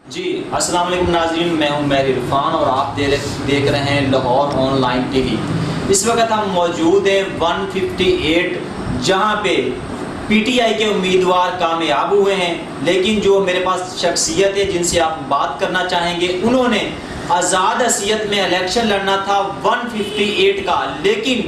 جی السلام علیکم ناظرین، میں ہوں مہر عرفان اور آپ دیکھ رہے ہیں Lahore online TV. اس وقت ہم موجود ہیں 158 جہاں پہ پی ٹی آئی کے امیدوار کامیاب ہوئے ہیں، لیکن جو میرے پاس شخصیت ہے جن سے آپ بات کرنا چاہیں گے، انہوں نے آزاد حیثیت میں الیکشن لڑنا تھا 158 کا، لیکن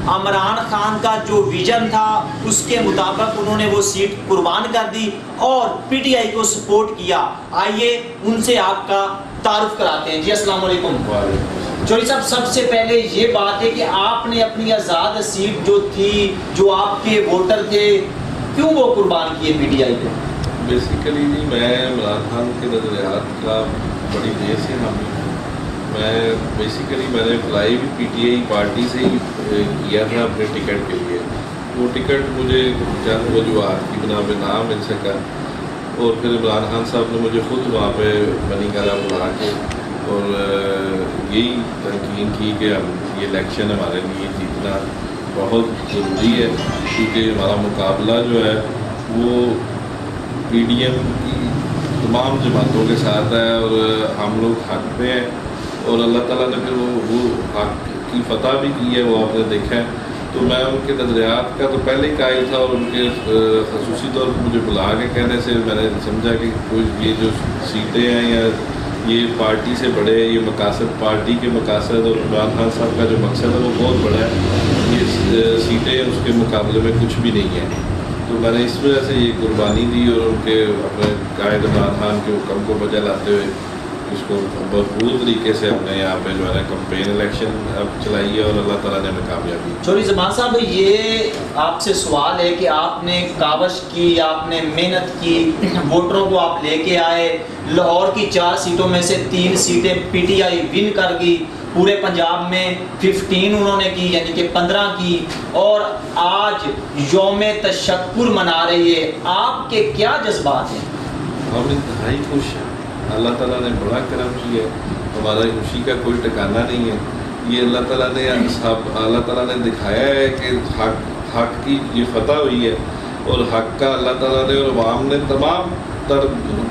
عمران خان کا جو ویژن تھا اس کے مطابق انہوں نے وہ سیٹ قربان کر دی اور پی ٹی آئی کو سپورٹ کیا۔ آئیے ان سے آپ کا تعارف کراتے ہیں۔ جی السلام علیکم چوری صاحب، سب سے پہلے یہ بات ہے کہ آپ نے اپنی آزاد سیٹ جو تھی، جو آپ کے ووٹر تھے، کیوں وہ قربان کیے پی ٹی آئی کو؟ بیسیکلی جی میں عمران خان کے نظریات کا بڑی دیر سے حامی ہوں۔ میں نے اپلائی بھی پی ٹی آئی پارٹی سے ہی کیا تھا اپنے ٹکٹ کے لیے۔ وہ ٹکٹ مجھے چند وجوہات کی بنا پہ نہ مل سکا، اور پھر عمران خان صاحب نے مجھے خود وہاں پہ منی گالا بلا کے اور یہی تنقید کی کہ ہم یہ الیکشن ہمارے لیے جیتنا بہت ضروری ہے، کیونکہ ہمارا مقابلہ جو ہے وہ پی ڈی ایم کی تمام جماعتوں کے ساتھ ہے، اور ہم لوگ حق پہ ہیں، اور اللہ تعالیٰ نے پھر وہ حق کی فتح بھی کی ہے، وہ آپ نے دیکھا ہے۔ تو میں ان کے نظریات کا تو پہلے ہی قائل تھا، اور ان کے خصوصی طور پر مجھے بلا کے کہنے سے میں نے سمجھا کہ کوئی یہ جو سیٹیں ہیں یا یہ پارٹی سے بڑے، یہ مقاصد پارٹی کے مقاصد اور عمران خان صاحب کا جو مقصد ہے وہ بہت بڑا ہے، یہ سیٹیں اس کے مقابلے میں کچھ بھی نہیں ہیں۔ تو میں نے اس وجہ سے یہ قربانی دی، اور ان کے اپنے قائد عمران خان کے حکم کو بجا لاتے ہوئے اس کو بھرپور طریقے سے ہم نے یہاں پہ جو ہے کمپین الیکشن اب چلائی ہے، اور اللہ تعالیٰ نے ہمیں کامیابی۔ چوری زمان صاحب، یہ آپ سے سوال ہے کہ آپ نے کاوش کی، آپ نے محنت کی، ووٹروں کو آپ لے کے آئے، لاہور کی 4 سیٹوں میں سے 3 سیٹیں پی ٹی آئی ون کر گئی، پورے پنجاب میں 15 انہوں نے کی، یعنی کہ 15 کی، اور آج یوم تشکر منا رہی ہے۔ آپ کے کیا جذبات ہیں؟ ہم انتہائی خوش ہیں، اللہ تعالیٰ نے بڑا کرم کیا ہے، ہمارا خوشی کا کوئی ٹھکانہ نہیں ہے۔ یہ اللہ تعالیٰ نے دکھایا ہے کہ حق کی یہ فتح ہوئی ہے، اور حق کا اللہ تعالیٰ نے اور عوام نے تمام تر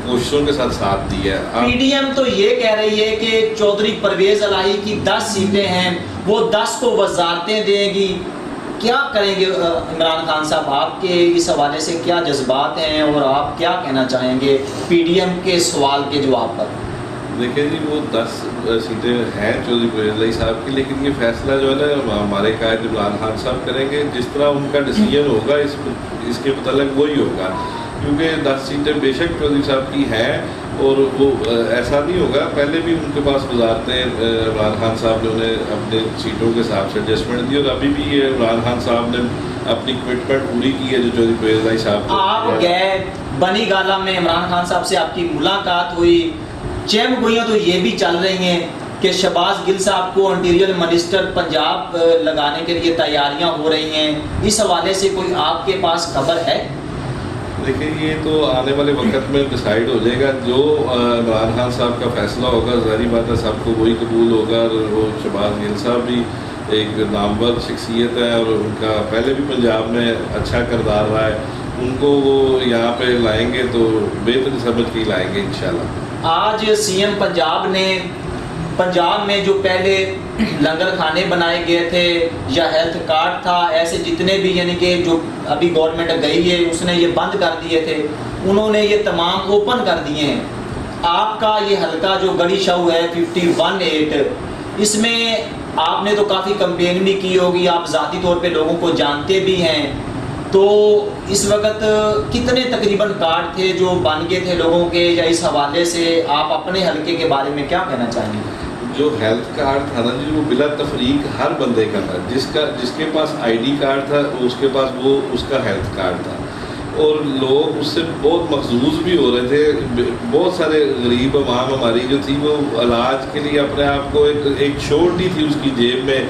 کوششوں کے ساتھ دیا ہے۔ پی ڈی ایم تو یہ کہہ رہی ہے کہ چودھری پرویز الہی کی 10 سیٹیں ہیں، وہ 10 کو وزارتیں دے گی۔ کیا کریں گے عمران خان صاحب؟ آپ کے اس حوالے سے کیا جذبات ہیں، اور آپ کیا کہنا چاہیں گے پی ڈی ایم کے سوال کے جواب پر؟ دیکھیں جی، وہ 10 سیٹیں ہیں چودھری پرویز الہی صاحب کی، لیکن یہ فیصلہ جو ہے نا ہمارے قائد عمران خان صاحب کریں گے۔ جس طرح ان کا ڈیسیجن ہوگا اس کے متعلق وہی ہوگا، کیونکہ 10 سیٹیں بے شک چودھری صاحب کی ہیں، اور وہ ایسا نہیں ہوگا۔ پہلے بھی ان کے پاس وزارتیں عمران خان صاحب نے انہیں اپنے سیٹوں کے حساب سے ایڈجسٹمنٹ دی، اور ابھی بھی یہ عمران خان صاحب نے اپنی کمٹمنٹ پوری کی ہے جو چودھری پرویز الہی صاحب کو۔ آپ گئے بنی گالا میں، عمران خان صاحب سے آپ کی ملاقات ہوئی، چیم گوئیاں تو یہ بھی چل رہی ہیں کہ شہباز گل صاحب کو انٹیریئر منسٹر پنجاب لگانے کے لیے تیاریاں ہو رہی ہیں۔ اس حوالے سے کوئی آپ کے پاس خبر ہے؟ دیکھیں، یہ تو آنے والے وقت میں ڈیسائیڈ ہو جائے گا۔ جو عمران خان صاحب کا فیصلہ ہوگا، ظاہری بات ہے سب کو وہی قبول ہوگا، اور وہ شہباز گل صاحب بھی ایک نامور شخصیت ہے، اور ان کا پہلے بھی پنجاب میں اچھا کردار رہا ہے۔ ان کو وہ یہاں پہ لائیں گے تو بہتر سمجھ کے لائیں گے انشاءاللہ۔ آج سی ایم پنجاب نے پنجاب میں جو پہلے لنگر کھانے بنائے گئے تھے یا ہیلتھ کارڈ تھا، ایسے جتنے بھی یعنی کہ جو ابھی گورنمنٹ گئی ہے اس نے یہ بند کر دیے تھے، انہوں نے یہ تمام اوپن کر دیے ہیں۔ آپ کا یہ حلقہ جو گڑی شو ہے 518، اس میں آپ نے تو کافی کمپین بھی کی ہوگی، آپ ذاتی طور پہ لوگوں کو جانتے بھی ہیں، تو اس وقت کتنے تقریباً کارڈ تھے جو بن گئے تھے لوگوں کے، یا اس حوالے سے آپ اپنے حلقے کے بارے میں کیا کہنا چاہیں گے؟ جو ہیلتھ کارڈ تھا نا جی، وہ بلا تفریق ہر بندے کا تھا، جس کے پاس آئی ڈی کارڈ تھا اس کے پاس وہ اس کا ہیلتھ کارڈ تھا، اور لوگ اس سے بہت محظوظ بھی ہو رہے تھے۔ بہت سارے غریب عوام ہماری جو تھی وہ علاج کے لیے اپنے آپ کو ایک شورٹی تھی اس کی جیب میں